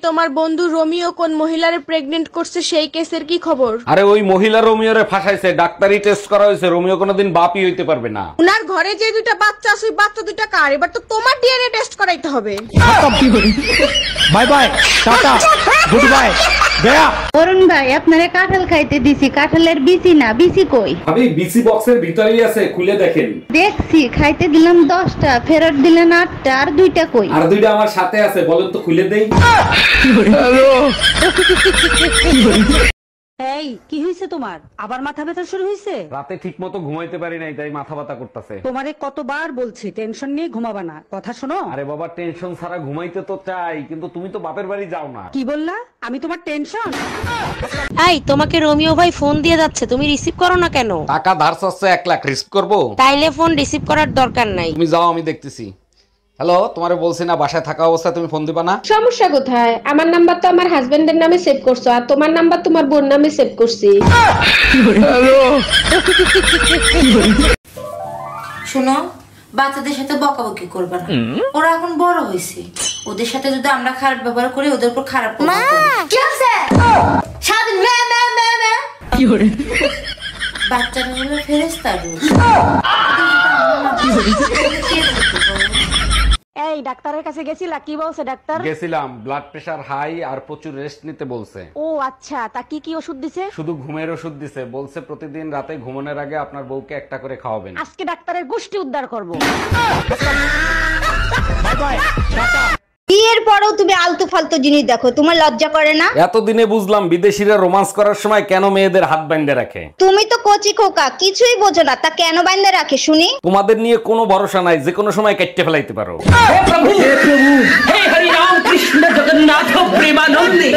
তোমার বন্ধু রোমিও কোন মহিলারে প্রেগনেন্ট করছে সেই কেসের কি খবর? আরে ওই মহিলা রোমিওরে ফাঁসাইছে, ডাক্তারি টেস্ট করা হয়েছে, রোমিও কোনোদিন বাপই হইতে পারবে না। উনার ঘরে যে দুইটা বাচ্চা আছে ওই বাচ্চা দুইটা কার? এবার তো তোমার ডিএনএ টেস্ট করাইতে হবে। Bye bye, tata, good bye, গয়া। অরুণ ভাই, আপনারে কাঁঠাল খাইতে দিছি, কাঁঠালের বিচি না, বিচি কই? আমি বিসি বক্সের ভিতরেই আছে, খুলে দেখেন। দেখছি, খাইতে দিলাম 10টা, ফেরত দিলেন 8টা, আর 2টা কই? আর দুইটা আমার সাথে আছে, বলেন তো খুলে দেই। এই কি হয়েছে তোমার? আবার মাথা ব্যথা শুরু হয়েছে? রাতে ঠিক মতো ঘুমাইতে পারি নাই, তাই মাথা ব্যথা করতেছে। তোমারে কতবার বলছি টেনশন নিয়ে ঘুমাবা না, কথা শোনো। আরে বাবা, টেনশন ছাড়া ঘুমাইতে তো চাই, কিন্তু তুমি তো বাপের বাড়ি যাও না। কি বললা? আমি তোমার টেনশন? এই তোমাকে রোমিও ভাই ফোন দিয়ে যাচ্ছে, তুমি রিসিভ করো না কেন? টাকা ধার চাচ্ছে 1 লাখ, রিস্ক করবো? তাইলে ফোন রিসিভ করার দরকার নাই। তুমি যাও, আমি দেখতেছি। হ্যালো, তোমারে বলছি না বাসায় থাকা অবস্থায় তুমি ফোন দিবা না? সমস্যা কোথায়? আমার নাম্বার তো আমার হাজবেন্ডের নামে সেভ করছো, আর তোমার নাম্বার তোমার বোন নামে সেভ করছি। শোনো, বাচ্চাদের সাথে বকাবকি করবে না, ওরা এখন বড় হয়েছে। ওদের সাথে যদি আমরা খারাপ ব্যবহার করি, ওদের উপর খারাপ প্রভাব পড়বে। কি আছে? সারাদিন ম্যা ম্যা ম্যা ম্যা। কি করে? বাচ্চারা হলো ফেরেশতার রূপ। এই ডাক্তারের কাছে গেছিলা? কি বলছে ডাক্তার? গেছিলাম, ব্লাড প্রেশার হাই আর প্রচুর রেস্ট নিতে বলছে। ও আচ্ছা, তা কি কি ওষুধ দিছে? শুধু ঘুমের ওষুধ দিছে, বলছে প্রতিদিন রাতে ঘুমানোর আগে আপনার বউকে একটা করে খাওয়াবেন। আজকে ডাক্তারের গোষ্ঠী উদ্ধার করব। By bye, tata. বিয়ের পরেও তুমি আলতু ফালতু জিনিস দেখো, তোমার লজ্জা করে না? এতদিনে বুঝলাম বিদেশিরা রোমান্স করার সময় কেন মেয়েদের হাত বাইন্ধে রাখে। তুমি তো কচি খোকা, কিছুই বোঝো না, তা কেন বাইন্ধে রাখে শুনি? তোমাদের নিয়ে কোনো ভরসা নাই, যে কোনো সময় কেটে ফেলাইতে পারো। হে হরি রাম কৃষ্ণ জগন্নাথ প্রেমানন্দে।